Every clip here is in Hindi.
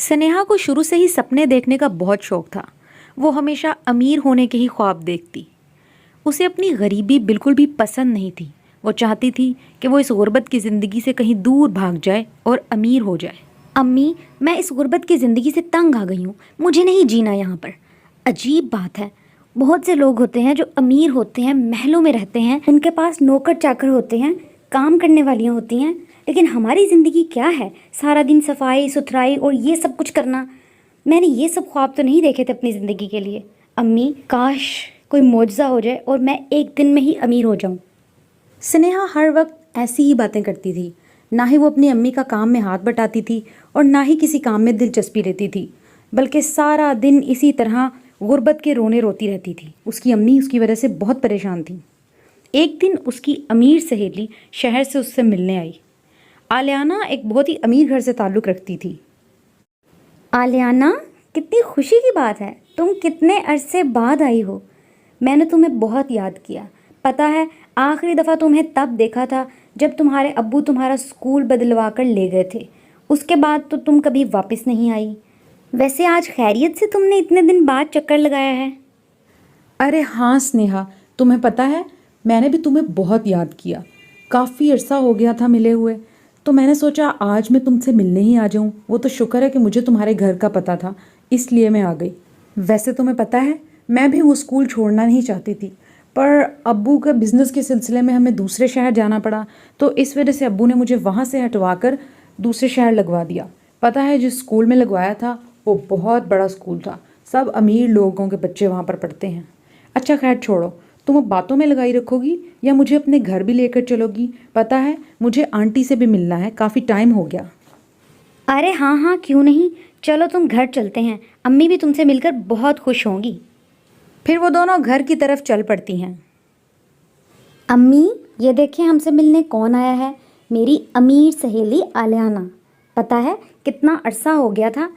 स्नेहा को शुरू से ही सपने देखने का बहुत शौक था। वो हमेशा अमीर होने के ही ख्वाब देखती। उसे अपनी गरीबी बिल्कुल भी पसंद नहीं थी। वो चाहती थी कि वो इस गुर्बत की ज़िंदगी से कहीं दूर भाग जाए और अमीर हो जाए। अम्मी, मैं इस गुर्बत की ज़िंदगी से तंग आ गई हूँ। मुझे नहीं जीना यहाँ पर। अजीब बात है, बहुत से लोग होते हैं जो अमीर होते हैं, महलों में रहते हैं, उनके पास नौकर चाकर होते हैं, काम करने वालियाँ होती हैं, लेकिन हमारी ज़िंदगी क्या है? सारा दिन सफाई सुथराई और ये सब कुछ करना। मैंने ये सब ख्वाब तो नहीं देखे थे अपनी ज़िंदगी के लिए। अम्मी, काश कोई मौजज़ा हो जाए और मैं एक दिन में ही अमीर हो जाऊं। स्नेहा हर वक्त ऐसी ही बातें करती थी। ना ही वो अपनी अम्मी का काम में हाथ बटाती थी और ना ही किसी काम में दिलचस्पी लेती थी, बल्कि सारा दिन इसी तरह गुर्बत के रोने रोती रहती थी। उसकी अम्मी उसकी वजह से बहुत परेशान थी। एक दिन उसकी अमीर सहेली शहर से उससे मिलने आई। आलियाना एक बहुत ही अमीर घर से ताल्लुक़ रखती थी। आलियाना, कितनी खुशी की बात है, तुम कितने अरसे बाद आई हो। मैंने तुम्हें बहुत याद किया। पता है, आखिरी दफ़ा तुम्हें तब देखा था जब तुम्हारे अब्बू तुम्हारा स्कूल बदलवा कर ले गए थे। उसके बाद तो तुम कभी वापस नहीं आई। वैसे आज खैरियत से तुमने इतने दिन बाद चक्कर लगाया है? अरे हाँ स्नेहा, तुम्हें पता है मैंने भी तुम्हें बहुत याद किया। काफ़ी अरसा हो गया था मिले हुए, तो मैंने सोचा आज मैं तुमसे मिलने ही आ जाऊं। वो तो शुक्र है कि मुझे तुम्हारे घर का पता था, इसलिए मैं आ गई। वैसे तुम्हें पता है मैं भी वो स्कूल छोड़ना नहीं चाहती थी, पर अब्बू के बिज़नेस के सिलसिले में हमें दूसरे शहर जाना पड़ा, तो इस वजह से अब्बू ने मुझे वहाँ से हटवा कर दूसरे शहर लगवा दिया। पता है जिस स्कूल में लगवाया था वो बहुत बड़ा स्कूल था, सब अमीर लोगों के बच्चे वहाँ पर पढ़ते हैं। अच्छा खैर छोड़ो, तुम अब बातों में लगाई रखोगी या मुझे अपने घर भी लेकर चलोगी? पता है मुझे आंटी से भी मिलना है, काफ़ी टाइम हो गया। अरे हाँ हाँ, क्यों नहीं, चलो तुम घर चलते हैं। अम्मी भी तुमसे मिलकर बहुत खुश होंगी। फिर वो दोनों घर की तरफ चल पड़ती हैं। अम्मी, ये देखिए हमसे मिलने कौन आया है। मेरी अमीर सहेली आलियाना। पता है कितना अरसा हो गया था,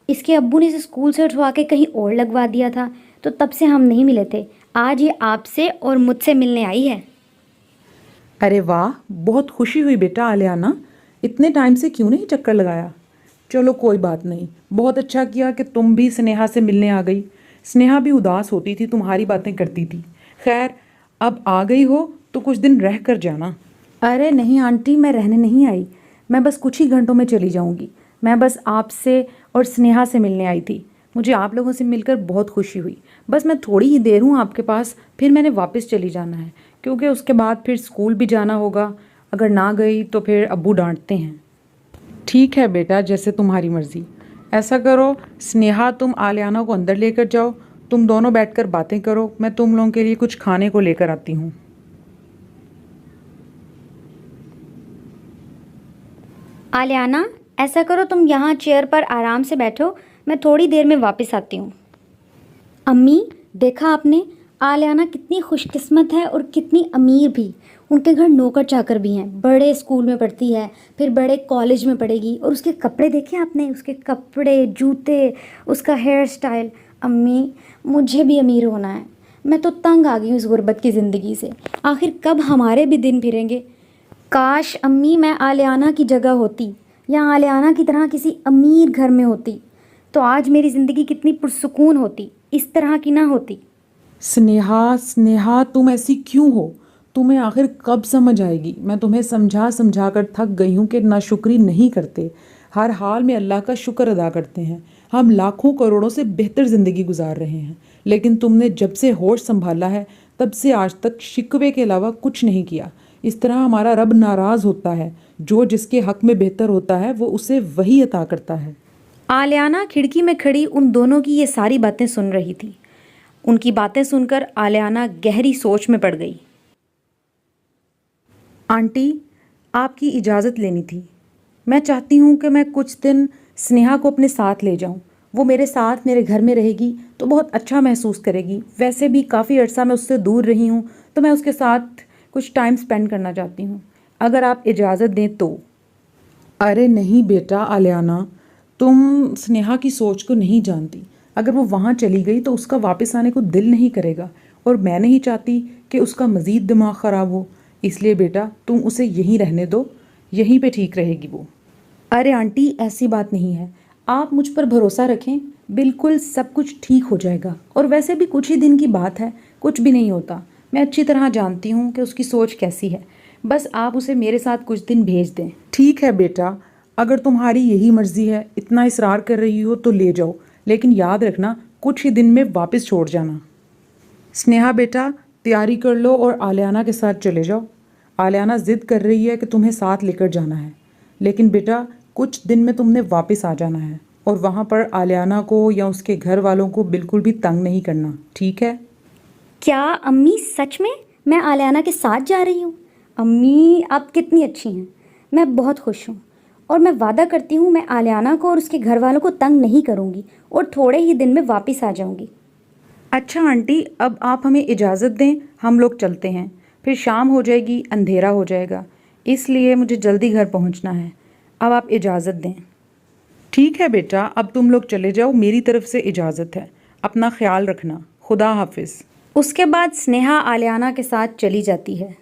इसके अब्बू ने इसे स्कूल से उठवा के कहीं और लगवा दिया था, तो तब से हम नहीं मिले थे। आज ये आपसे और मुझसे मिलने आई है। अरे वाह, बहुत खुशी हुई बेटा आलियाना। इतने टाइम से क्यों नहीं चक्कर लगाया? चलो कोई बात नहीं, बहुत अच्छा किया कि तुम भी स्नेहा से मिलने आ गई। स्नेहा भी उदास होती थी, तुम्हारी बातें करती थी। खैर अब आ गई हो तो कुछ दिन रह कर जाना। अरे नहीं आंटी, मैं रहने नहीं आई, मैं बस कुछ ही घंटों में चली जाऊंगी। मैं बस आपसे और स्नेहा से मिलने आई थी। मुझे आप लोगों से मिलकर बहुत खुशी हुई। बस मैं थोड़ी ही देर हूँ आपके पास, फिर मैंने वापस चली जाना है, क्योंकि उसके बाद फिर स्कूल भी जाना होगा। अगर ना गई तो फिर अब्बू डांटते हैं। ठीक है बेटा, जैसे तुम्हारी मर्ज़ी। ऐसा करो स्नेहा, तुम आलियाना को अंदर लेकर जाओ, तुम दोनों बैठकर बातें करो, मैं तुम लोगों के लिए कुछ खाने को लेकर आती हूँ। आलियाना, ऐसा करो तुम यहाँ चेयर पर आराम से बैठो, मैं थोड़ी देर में वापस आती हूँ। अम्मी, देखा आपने, आलियाना कितनी खुशकिस्मत है और कितनी अमीर भी। उनके घर नौकर चाकर भी हैं, बड़े स्कूल में पढ़ती है, फिर बड़े कॉलेज में पढ़ेगी। और उसके कपड़े देखे आपने, उसके कपड़े, जूते, उसका हेयर स्टाइल। अम्मी, मुझे भी अमीर होना है। मैं तो तंग आ गई हूँ इस गुर्बत की ज़िंदगी से। आखिर कब हमारे भी दिन फिरेंगे? काश अम्मी मैं आलियाना की जगह होती या आलियाना की तरह किसी अमीर घर में होती, तो आज मेरी ज़िंदगी कितनी पुरसुकून होती, इस तरह की ना होती। स्नेहा स्नेहा, तुम ऐसी क्यों हो? तुम्हें आखिर कब समझ आएगी? मैं तुम्हें समझा समझा कर थक गई हूँ कि नाशुक्री नहीं करते, हर हाल में अल्लाह का शुक्र अदा करते हैं। हम लाखों करोड़ों से बेहतर ज़िंदगी गुजार रहे हैं, लेकिन तुमने जब से होश संभाला है तब से आज तक शिकवे के अलावा कुछ नहीं किया। इस तरह हमारा रब नाराज़ होता है, जो जिसके हक में बेहतर होता है वो उसे वही अता करता है। आलियाना खिड़की में खड़ी उन दोनों की ये सारी बातें सुन रही थी। उनकी बातें सुनकर आलियाना गहरी सोच में पड़ गई। आंटी, आपकी इजाज़त लेनी थी। मैं चाहती हूँ कि मैं कुछ दिन स्नेहा को अपने साथ ले जाऊँ। वो मेरे साथ मेरे घर में रहेगी तो बहुत अच्छा महसूस करेगी। वैसे भी काफ़ी अर्सा मैं उससे दूर रही हूँ, तो मैं उसके साथ कुछ टाइम स्पेंड करना चाहती हूँ, अगर आप इजाज़त दें तो। अरे नहीं बेटा आलियाना, तुम स्नेहा की सोच को नहीं जानती। अगर वो वहाँ चली गई तो उसका वापस आने को दिल नहीं करेगा, और मैं नहीं चाहती कि उसका मज़ीद दिमाग ख़राब हो। इसलिए बेटा तुम उसे यहीं रहने दो, यहीं पे ठीक रहेगी वो। अरे आंटी, ऐसी बात नहीं है, आप मुझ पर भरोसा रखें, बिल्कुल सब कुछ ठीक हो जाएगा। और वैसे भी कुछ ही दिन की बात है, कुछ भी नहीं होता। मैं अच्छी तरह जानती हूँ कि उसकी सोच कैसी है। बस आप उसे मेरे साथ कुछ दिन भेज दें। ठीक है बेटा, अगर तुम्हारी यही मर्जी है, इतना इसरार कर रही हो तो ले जाओ, लेकिन याद रखना कुछ ही दिन में वापस छोड़ जाना। स्नेहा बेटा, तैयारी कर लो और आलियाना के साथ चले जाओ। आलियाना ज़िद कर रही है कि तुम्हें साथ लेकर जाना है, लेकिन बेटा कुछ दिन में तुमने वापस आ जाना है और वहाँ पर आलियाना को या उसके घर वालों को बिल्कुल भी तंग नहीं करना, ठीक है? क्या अम्मी सच में मैं आलियाना के साथ जा रही हूँ? अम्मी आप कितनी अच्छी हैं, मैं बहुत खुश हूँ और मैं वादा करती हूँ मैं आलियाना को और उसके घर वालों को तंग नहीं करूँगी और थोड़े ही दिन में वापस आ जाऊँगी। अच्छा आंटी, अब आप हमें इजाज़त दें, हम लोग चलते हैं। फिर शाम हो जाएगी, अंधेरा हो जाएगा, इसलिए मुझे जल्दी घर पहुंचना है। अब आप इजाज़त दें। ठीक है बेटा, अब तुम लोग चले जाओ, मेरी तरफ से इजाज़त है। अपना ख्याल रखना। खुदा हाफिज़। उसके बाद स्नेहा आलियाना के साथ चली जाती है।